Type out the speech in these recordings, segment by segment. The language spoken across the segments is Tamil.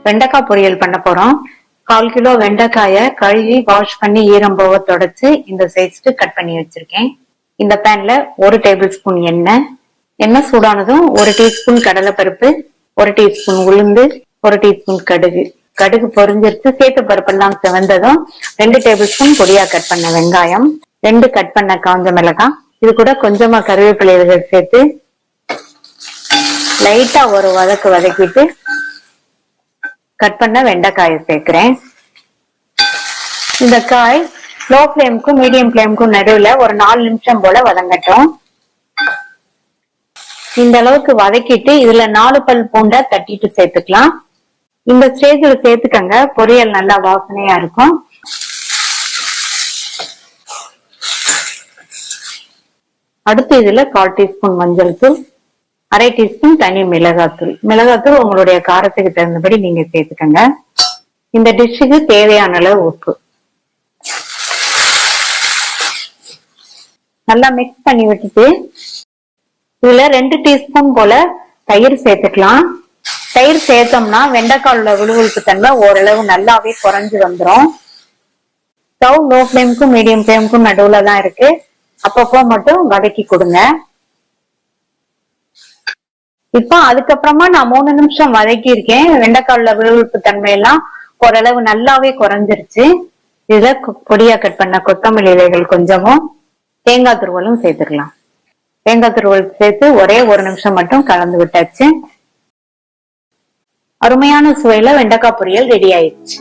வெண்டைக்காய் பொரியல் பண்ண போறோம். 1/4 கிலோ வெண்டைக்காயை கழுவி வாஷ் பண்ணி ஈரம் போக தொடச்சு இந்த சைஸ்க்கு கட் பண்ணி வச்சிருக்கேன். இந்த பேன்ல 1 டேபிள் ஸ்பூன் எண்ணெய் சூடானதும் 1 டீஸ்பூன் கடலைப்பருப்பு, 1 டீஸ்பூன் உளுந்து, 1 டீஸ்பூன் கடுகு பொரிஞ்சிருச்சு. சேத்து பருப்பெல்லாம் செவந்ததும் 2 டேபிள் ஸ்பூன் பொடியா கட் பண்ண வெங்காயம், 2 கட் பண்ண காஞ்ச மிளகாய், இது கூட கொஞ்சமா கருவேப்பிலைகள் சேர்த்து லைட்டா ஒரு வதக்கிட்டு கட் பண்ண வெண்டைக்காயை சேர்க்கிறேன். இந்த காய் லோ ஃபிளேமுக்கும் மீடியம் ஃபிளேமுக்கும் நடுவுல ஒரு 4 நிமிஷம் போல வதங்கட்டும். இந்த அளவுக்கு வதக்கிட்டு இதுல 4 பல் பூண்டை தட்டிட்டு சேர்த்துக்கலாம். இந்த ஸ்டேஜ்ல சேர்த்துக்கங்க, பொரியல் நல்லா வாசனையா இருக்கும். அடுத்து இதுல 1/4 டீஸ்பூன் மஞ்சள் தூள், 1/2 டீஸ்பூன் தனி மிளகாத்தூள் உங்களுடைய காரத்துக்கு தகுந்தபடி நீங்க சேர்த்துக்கங்க. இந்த டிஷ்ஷுக்கு தேவையான அளவு உப்பு நல்லா மிக்ஸ் பண்ணி விட்டுட்டு இதுல 2 டீஸ்பூன் போல தயிர் சேர்த்துக்கலாம். தயிர் சேர்த்தோம்னா வெண்டைக்காய் உள்ள விழுவிழுப்பு தன்மை ஓரளவு நல்லாவே குறைஞ்சு வந்துடும். ஸ்டவ் லோ ஃபிளேமுக்கும் மீடியம் ஃபிளேமுக்கும் நடுவுல தான் இருக்கு. அப்பப்போ மட்டும் வதக்கி கொடுங்க. இப்ப அதுக்கப்புறமா நான் 3 நிமிஷம் வதக்கி இருக்கேன். வெண்டைக்காய்ல விழுவிழுப்பு தன்மையெல்லாம் ஓரளவு நல்லாவே குறைஞ்சிருச்சு. இதுல பொடியா கட் பண்ண கொத்தமல்லி இலைகள் கொஞ்சமும் தேங்காய் துருவலும் சேர்த்துக்கலாம். தேங்காய் துருவல் சேர்த்து ஒரே 1 நிமிஷம் மட்டும் கலந்து விட்டாச்சு. அருமையான சுவையில வெண்டைக்காய் பொரியல் ரெடி ஆயிடுச்சு.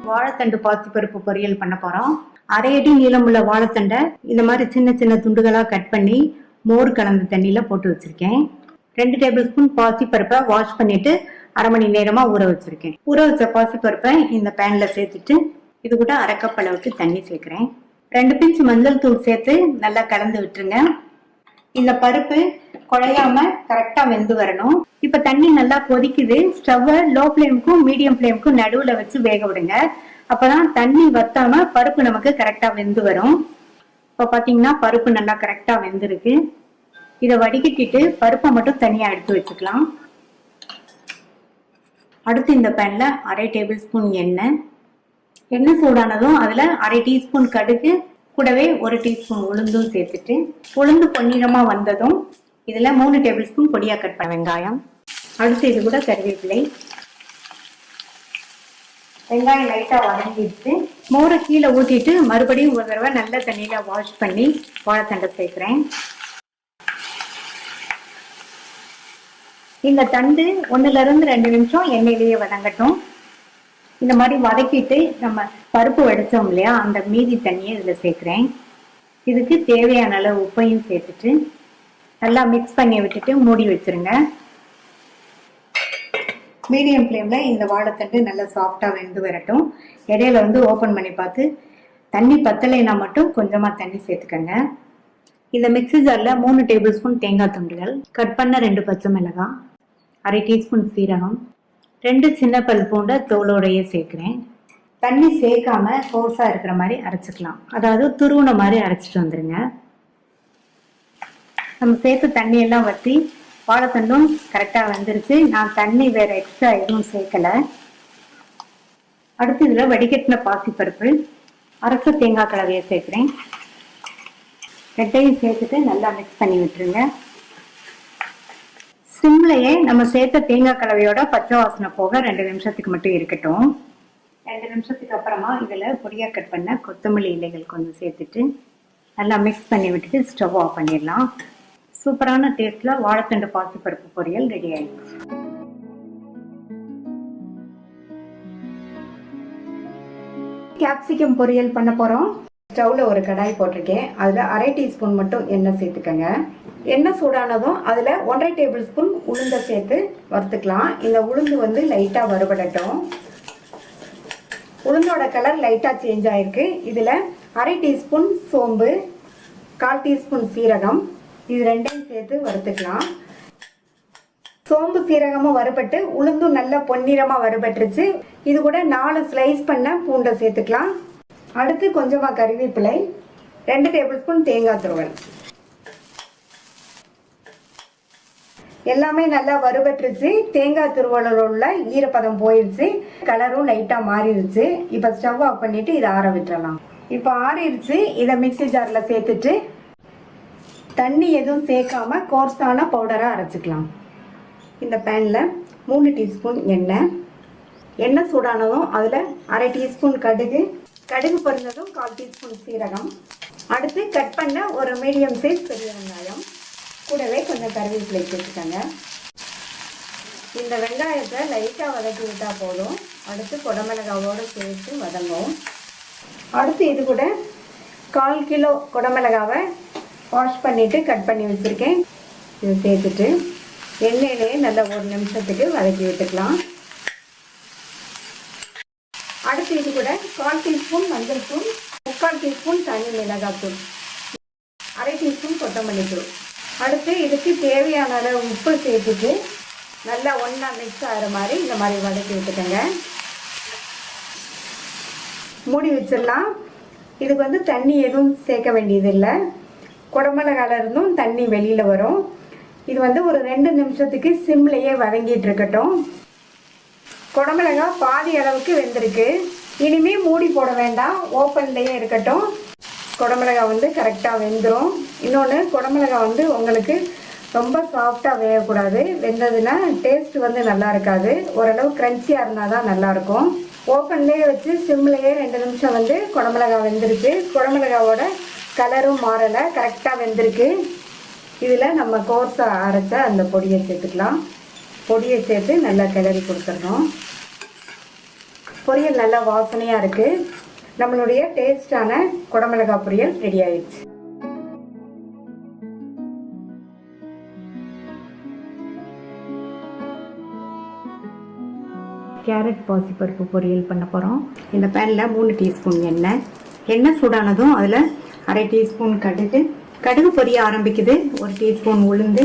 வாழைத்தண்டு பாசிப்பருப்பு பொரியல் பண்ண போறோம். 1/2 அடி நீளமுள்ள வாழைத்தண்டை இந்த மாதிரி சின்ன சின்ன துண்டுகளா கட் பண்ணி மோர் கலந்த தண்ணியில போட்டு வச்சிருக்கேன். 2 டேபிள் ஸ்பூன் பாசிப்பருப்பை வாஷ் பண்ணிட்டு 1/2 மணி நேரமா ஊற வச்சிருக்கேன். ஊற வச்ச பாசிப்பருப்பை இந்த பேன்ல சேர்த்துட்டு இது கூட 1/2 கப் அளவுக்கு தண்ணி சேர்க்கிறேன். 2 பிஞ்ச் மஞ்சள் தூள் சேர்த்து நல்லா கலந்து விட்டுருங்க. இந்த பருப்பு குழையாம கரெக்டா வெந்து வரணும். இப்ப தண்ணி நல்லா கொதிக்குது. ஸ்டவ் லோ ஃபிளேமுக்கும் மீடியம் ஃபிளேமுக்கும் நடுவுல வச்சு வேக விடுங்க. அப்பதான் தண்ணி வத்தாம பருப்பு நமக்கு கரெக்டா வெந்து வரும். இப்ப பாத்தீங்கன்னா பருப்பு நல்லா கரெக்டா வெந்திருக்கு. இதை வடிகட்டிட்டு பருப்பை மட்டும் தனியா எடுத்து வச்சுக்கலாம். அடுத்து இந்த பேன்ல 1/2 டேபிள் ஸ்பூன் எண்ணெய் சூடானதும் அதுல 1/2 டீஸ்பூன் கடுகு கூடவே 1 டீஸ்பூன் உளுந்தும் சேர்த்துட்டு உளுந்து பொன்னிறமா வந்ததும் இதுல 3 டேபிள் ஸ்பூன் பொடியா கட் பண்ண வெங்காயம், அடுத்து இது கூட கருவேப்பிலை, வெங்காயம் லைட்டா வதங்கிட்டு மோரை கீழே ஊற்றிட்டு மறுபடியும் ஒரு தடவை நல்ல தண்ணியில வாஷ் பண்ணி வாழைத்தண்டை சேர்க்கிறேன். இந்த தண்டு 1ல இருந்து 2 நிமிஷம் எண்ணெயிலேயே வதங்கட்டும். இந்த மாதிரி வதக்கிட்டு நம்ம பருப்பு வடிச்சோம் இல்லையா, அந்த மீதி தண்ணியை இதுல சேர்க்கிறேன். இதுக்கு தேவையான அளவு உப்பையும் சேர்த்துட்டு நல்லா மிக்ஸ் பண்ணி விட்டுட்டு மூடி வச்சிருங்க. மீடியம் ஃப்ளேம்ல இந்த வாழைத்தண்டு நல்லா சாஃப்டா வெந்து வரட்டும். இடையில ஓபன் பண்ணி பார்த்து தண்ணி பத்தலைனா மட்டும் கொஞ்சமா தண்ணி சேர்த்துக்கங்க. இந்த மிக்ஸி ஜார்ல 3 டேபிள் ஸ்பூன் தேங்காய் துண்டுகள், கட் பண்ண 2 பச்சை மிளகாய், 1/2 டீஸ்பூன் சீரகம், 2 சின்ன பல் பூண்டை தோலோடையே சேர்க்கிறேன். தண்ணி சேர்க்காம கோர்ஸா இருக்கிற மாதிரி அரைச்சிக்கலாம். அதாவது துருவுன மாதிரி அரைச்சிட்டு வந்துருங்க. நம்ம சேர்த்து தண்ணி எல்லாம் வற்றி வாழைத்தண்டும் கரெக்டா வந்துருச்சு. நான் தண்ணி வேற எக்ஸ்ட்ரா எதுவும் சேர்க்கல. அடுத்து இதுல வடிகட்டின பாசிப்பருப்பு, அரைச்ச தேங்காய் கலவையை சேர்க்கிறேன். ரெட்டையும் சேர்த்துட்டு நல்லா மிக்ஸ் பண்ணி விட்டுருங்க. சிம்லையே நம்ம சேர்த்த தேங்காய் கலவையோட பச்சை வாசனை போக 2 நிமிஷத்துக்கு மட்டும் இருக்கட்டும். 2 நிமிஷத்துக்கு அப்புறமா இதுல பொடியா கட் பண்ண கொத்தமல்லி இலைகள் கொஞ்சம் சேர்த்துட்டு நல்லா மிக்ஸ் பண்ணி விட்டுட்டு ஸ்டவ் ஆஃப் பண்ணிடலாம். சூப்பரான டேஸ்ட்ல வாழைத்தண்டு பாசிப்பருப்பு பொரியல் ரெடி ஆயிடுச்சு. கேப்சிகம் பொரியல் பண்ண போறோம். ஸ்டவ்ல ஒரு கடாய் போட்டிருக்கேன். அதுல 1/2 டீஸ்பூன் மட்டும் எண்ணெய் சேர்த்துக்கங்க. எண்ணெய் சூடானதும் அதுல 1/2 டேபிள் ஸ்பூன் உளுந்தை சேர்த்து வறுத்துக்கலாம். இந்த உளுந்து லைட்டா வறுபடட்டும். உளுந்தோட கலர் லைட்டா சேஞ்ச் ஆயிருக்கு. இதுல 1/2 டீஸ்பூன் சோம்பு, 1/4 டீஸ்பூன் சீரகம், இது ரெண்டையும் சேர்த்து வறுத்துக்கலாம். சோம்பு சீரகமும் வறுபட்டு உளுந்தும் நல்லா பொன்னிறமா வறுபட்டுருச்சு. இது கூட 4 ஸ்லைஸ் பண்ண பூண்டை சேர்த்துக்கலாம். அடுத்து கொஞ்சமா கறிவேப்பிலை, 2 டேபிள் ஸ்பூன் தேங்காய் துருவல். எல்லாமே நல்லா வறுபட்டுருச்சு. தேங்காய் துருவலில் உள்ள ஈரப்பதம் போயிடுச்சு. கலரும் லைட்டாக மாறிடுச்சு. இப்போ ஸ்டவ் ஆஃப் பண்ணிவிட்டு இதை ஆற விட்டுறலாம். இப்போ ஆறிடுச்சு. இதை மிக்ஸி ஜாரில் சேர்த்துட்டு தண்ணி எதுவும் சேர்க்காம கோர்ஸான பவுடராக அரைச்சிக்கலாம். இந்த பேனில் 3 டீஸ்பூன் எண்ணெய் சூடானதும் அதில் அரை டீஸ்பூன் கடுகு பொரிஞ்சதும் 1/4 டீஸ்பூன் சீரகம், அடுத்து கட் பண்ண ஒரு மீடியம் சைஸ் பெரிய வெங்காயம், கூடவே கொஞ்சம் கருவேப்பிலை சேர்த்துக்கோங்க. இந்த வெங்காயத்தை லைட்டாக வதக்கி விட்டால் போதும். அடுத்து குடமிளகாவோடு சேர்த்து வதங்கும். அடுத்து இது கூட 1/4 கிலோ குடமிளகாவை வாஷ் பண்ணிவிட்டு கட் பண்ணி வச்சுருக்கேன். இதை சேர்த்துட்டு எண்ணெயிலே நல்லா 1 நிமிஷத்துக்கு வதக்கி விட்டுக்கலாம். அடுத்து இது கூட 1/4 டீஸ்பூன் மஞ்சள் தூள், 3/4 டீஸ்பூன் தனி மிளகாத்தூள், அரை டீஸ்பூன் கொத்தமல்லி தூள். அடுத்து இதுக்கு தேவையான அளவு உப்பு சேர்த்துட்டு நல்லா ஒன்றா மிக்ஸ் ஆகிற மாதிரி இந்த மாதிரி வதக்கி விட்டுக்கோங்க. மூடி வச்சிடலாம். இதுக்கு வந்து தண்ணி எதுவும் சேர்க்க வேண்டியதில்லை. குடமிளகால இருந்தும் தண்ணி வெளியில் வரும். இது வந்து ஒரு 2 நிமிஷத்துக்கு சிம்லேயே வதங்கிட்டு இருக்கட்டும். குடமிளகா பாதி அளவுக்கு வெந்திருக்கு. இனிமே மூடி போட வேண்டாம், ஓப்பன்லேயே இருக்கட்டும். குடமிளகா வந்து கரெக்டாக வெந்துடும். இன்னொன்று, குடமிளகா வந்து உங்களுக்கு ரொம்ப சாஃப்டாக வேகக்கூடாது. வெந்ததுன்னா டேஸ்ட் வந்து நல்லா இருக்காது. ஓரளவு க்ரன்ச்சியாக இருந்தால் தான் நல்லாயிருக்கும். ஓப்பன்லேயே வச்சு சிம்லேயே 2 நிமிஷம் வந்து குடமிளகா வெந்திருக்கு. குடமிளகாவோட கலரும் மாறலை, கரெக்டாக வெந்திருக்கு. இதில் நம்ம கோர்ஸாக அரைச்ச அந்த பொடியை சேர்த்துக்கலாம். பொடியை சேர்த்து நல்லா கிளறி கொடுத்துடணும். பொரியல் நல்லா வாசனையாக இருக்குது. நம்மளுடைய டேஸ்டான குடமிளகாய் பொரியல் ரெடி ஆயிடுச்சு. கேரட் பாசிப்பருப்பு பொரியல் பண்ண போகிறோம். இந்த பேனில் 3 டீஸ்பூன் எண்ணெய் சூடானதும் அதில் அரை டீஸ்பூன் கடுகு பொரிய ஆரம்பிக்குது. 1 டீஸ்பூன் உளுந்து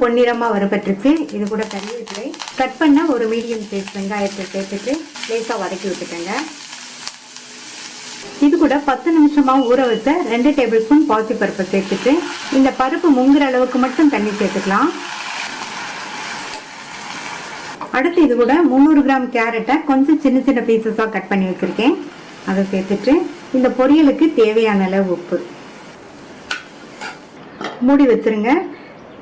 பொன்னிறமாக வறுபட்டுருச்சு. இது கூட கருவேப்பிலை, கட் பண்ண ஒரு மீடியம் சைஸ் வெங்காயத்தை சேர்த்துட்டு லேசாக வதக்கி விட்டுக்கோங்க. இது கூட 10 நிமிஷமாக ஊற வச்ச 2 டேபிள் ஸ்பூன் பாசிப்பருப்பை சேர்த்துட்டு இந்த பருப்பு முங்குற அளவுக்கு மட்டும் தண்ணி சேர்த்துக்கலாம். அடுத்து இது கூட 300 கிராம் கேரட்டை கொஞ்சம் சின்ன சின்ன பீசஸாக கட் பண்ணி வச்சுருக்கேன். அதை சேர்த்துட்டு இந்த பொரியலுக்கு தேவையான அளவு உப்பு மூடி வச்சுருங்க.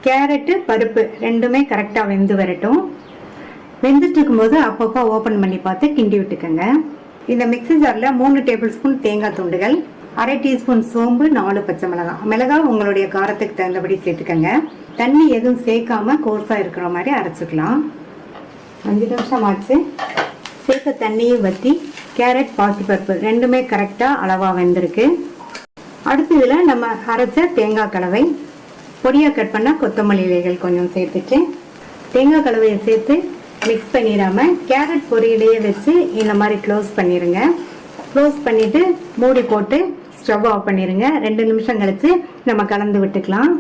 கேரட்டு பருப்பு ரெண்டுமே கரெக்டாக வெந்து வரட்டும். வெந்துட்டு இருக்கும்போது அப்பப்போ ஓப்பன் பண்ணி பார்த்து கிண்டி விட்டுக்கோங்க. இந்த மிக்ஸி ஜாரில் 3 டேபிள் ஸ்பூன் தேங்காய் துண்டுகள், அரை டீஸ்பூன் சோம்பு, 4 பச்சை மிளகாய் உங்களுடைய காரத்துக்கு தகுந்தபடி சேர்த்துக்கோங்க. தண்ணி எதுவும் சேர்க்காம கோர்ஸாக இருக்கிற மாதிரி அரைச்சிக்கலாம். 5 நிமிஷம் ஆச்சு. சேர்த்த தண்ணியும் வற்றி கேரட் பாசிப்பருப்பு ரெண்டுமே கரெக்டாக அளவாக வெந்திருக்கு. அடுத்து இதில் நம்ம அரைச்ச தேங்காய் கலவை, பொடியாக கட் பண்ண கொத்தமல்லி இலைகள் கொஞ்சம் சேர்த்துட்டு தேங்காய் கலவையை சேர்த்து மிக்ஸ் பண்ணிடாமல் கேரட் பொரியலையே வச்சு இந்த மாதிரி க்ளோஸ் பண்ணிடுங்க. க்ளோஸ் பண்ணிவிட்டு மூடி போட்டு ஸ்டவ் ஆஃப் பண்ணிடுங்க. 2 நிமிஷம் கழித்து நம்ம கலந்து விட்டுக்கலாம்.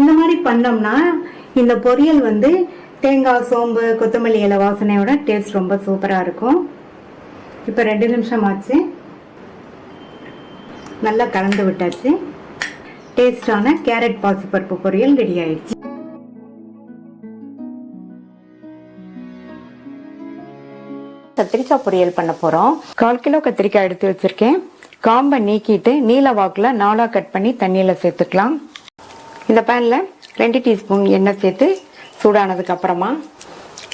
இந்த மாதிரி பண்ணோம்னா இந்த பொரியல் வந்து தேங்காய், சோம்பு, கொத்தமல்லி இலை வாசனையோட டேஸ்ட் ரொம்ப சூப்பராக இருக்கும். இப்போ 2 நிமிஷம் ஆச்சு. நல்லா கலந்து விட்டாச்சு. டேஸ்டான கேரட் பாசிப்பருப்பு பொரியல் ரெடி ஆயிடுச்சு. கத்திரிக்காய் பொரியல் பண்ண போறோம். 1/4 கிலோ கத்திரிக்காய் எடுத்து வச்சிருக்கேன். காம்பை நீக்கிட்டு நீல வாக்குல 4ஆ கட் பண்ணி தண்ணியில சேர்த்துக்கலாம். இந்த பேன்ல 2 டீஸ்பூன் எண்ணெய் சேர்த்து சூடானதுக்கு அப்புறமா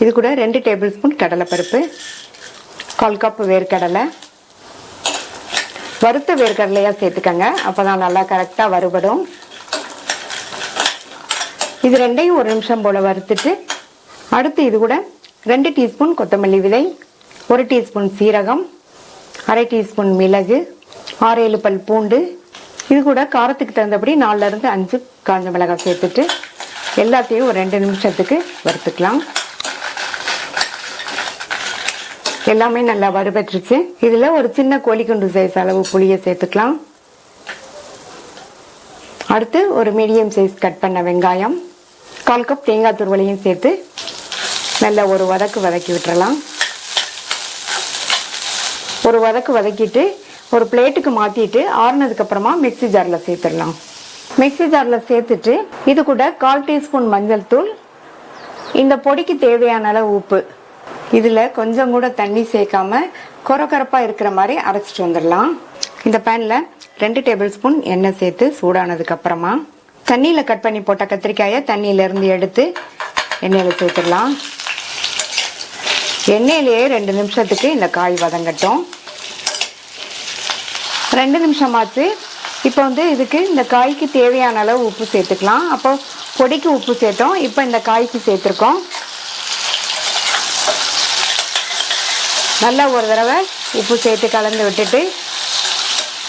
இது கூட 2 டேபிள் ஸ்பூன் கடலைப்பருப்பு, 1/4 கப் வேர்க்கடலை, வறுத்த வேர்க்கடலையா சேர்த்துக்கங்க. அப்பதான் நல்லா கரெக்டா வறுபடும். இது ரெண்டையும் 1 நிமிஷம் போல வறுத்துட்டு அடுத்து இது கூட 2 டீஸ்பூன் கொத்தமல்லி விதை, 1 டீஸ்பூன் சீரகம், அரை டீஸ்பூன் மிளகு, 6-7 பல் பூண்டு, இது கூட காரத்துக்கு தகுந்தபடி 4 இருந்து 5 காஞ்ச மிளகாய் சேர்த்துட்டு எல்லாத்தையும் ஒரு 2 நிமிஷத்துக்கு வறுத்துக்கலாம். எல்லாமே நல்லா வறுபட்டுருச்சு. இதுல ஒரு சின்ன கோழிக்குண்டு சைஸ் அளவு புளியை சேர்த்துக்கலாம். அடுத்து ஒரு மீடியம் சைஸ் கட் பண்ண வெங்காயம், 1/4 கப் தேங்காய் துருவலையும் சேர்த்து நல்லா ஒரு வதக்கி விட்டுறலாம். ஒரு வதக்கிட்டு ஒரு பிளேட்டுக்கு மாத்திட்டு ஆறுனதுக்கு அப்புறமா மிக்ஸி ஜார்ல சேர்த்துடலாம். மிக்ஸி ஜார்ல சேர்த்துட்டு இது கூட 1/4 டீஸ்பூன் மஞ்சள் தூள், இந்த பொடிக்கு தேவையான அளவு உப்பு. இதுல கொஞ்சம் கூட தண்ணி சேர்க்காம கொரகொரப்பா இருக்கிற மாதிரி அரைச்சிட்டு வந்துடலாம். இந்த பேன்ல 2 டேபிள் ஸ்பூன் எண்ணெய் சேர்த்து சூடானதுக்கு அப்புறமா தண்ணியில கட் பண்ணி போட்ட கத்திரிக்காயை தண்ணியில இருந்து எடுத்து எண்ணெயில சேர்த்துடலாம். எண்ணெயிலேயே 2 நிமிஷத்துக்கு இந்த காய் வதங்கட்டும். 2 நிமிஷம் ஆச்சு. இப்போ இதுக்கு இந்த காய்க்கு தேவையான அளவு உப்பு சேர்த்துக்கலாம். அப்போ பொடிக்கு உப்பு சேர்த்தோம், இப்போ இந்த காய்க்கு சேர்த்துருக்கோம். நல்லா ஒரு தடவை உப்பு சேர்த்து கலந்து விட்டுட்டு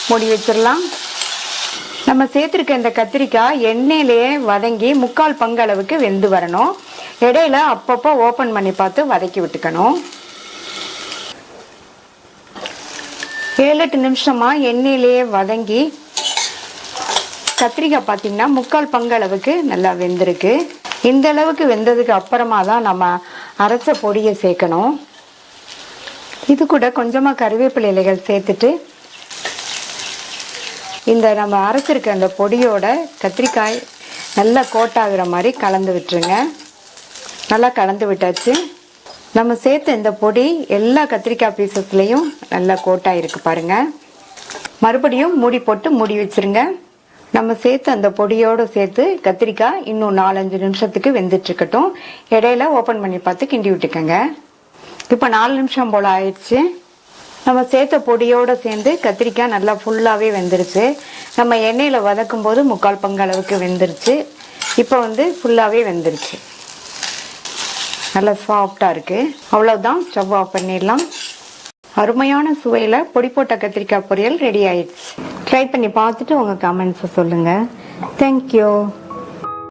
மூடி வச்சிடலாம். நம்ம சேர்த்துருக்க இந்த கத்திரிக்காய் எண்ணெயிலேயே வதங்கி 3/4 பங்கு அளவுக்கு வெந்து வரணும். இடையில அப்பப்போ ஓப்பன் பண்ணி பார்த்து வதக்கி விட்டுக்கணும். 7-8 நிமிஷமா எண்ணெயிலேயே வதங்கி கத்திரிக்காய் பார்த்தீங்கன்னா 3/4 பங்கு அளவுக்கு நல்லா வெந்திருக்கு. இந்த அளவுக்கு வெந்ததுக்கு அப்புறமா தான் நம்ம அரைச்ச பொடியை சேர்க்கணும். இது கூட கொஞ்சமா கறிவேப்பிலை இலைகள் சேர்த்துட்டு இந்த நம்ம அரைச்சிருக்க அந்த பொடியோட கத்திரிக்காய் நல்லா கோட்டாகிற மாதிரி கலந்து விட்டுருங்க. நல்லா கலந்து விட்டாச்சு. நம்ம சேர்த்த இந்த பொடி எல்லா கத்திரிக்காய் பீசஸ்லையும் நல்லா கோட்டாயிருக்கு பாருங்க. மறுபடியும் மூடி போட்டு மூடி வச்சிருங்க. நம்ம சேர்த்து அந்த பொடியோடு சேர்த்து கத்திரிக்காய் இன்னும் 4-5 நிமிஷத்துக்கு வெந்துட்டு இருக்கட்டும். இடையில ஓப்பன் பண்ணி பார்த்து கிண்டி விட்டுக்கோங்க. இப்போ 4 நிமிஷம் போல் ஆயிடுச்சு. நம்ம சேர்த்த பொடியோடு சேர்ந்து கத்திரிக்காய் நல்லா ஃபுல்லாகவே வெந்துருச்சு. நம்ம எண்ணெயில் வதக்கும் போது 3/4 பங்கு அளவுக்கு வெந்துருச்சு. இப்போ ஃபுல்லாகவே வெந்துருச்சு. நல்லா சாஃப்டாக இருக்குது. அவ்வளோதான், ஸ்டவ் ஆஃப் பண்ணிடலாம். அருமையான சுவையில் பொடி போட்ட கத்திரிக்காய் பொரியல் ரெடி ஆயிடுச்சு. ட்ரை பண்ணி பார்த்துட்டு உங்கள் கமெண்ட்ஸை சொல்லுங்கள். தேங்க்யூ.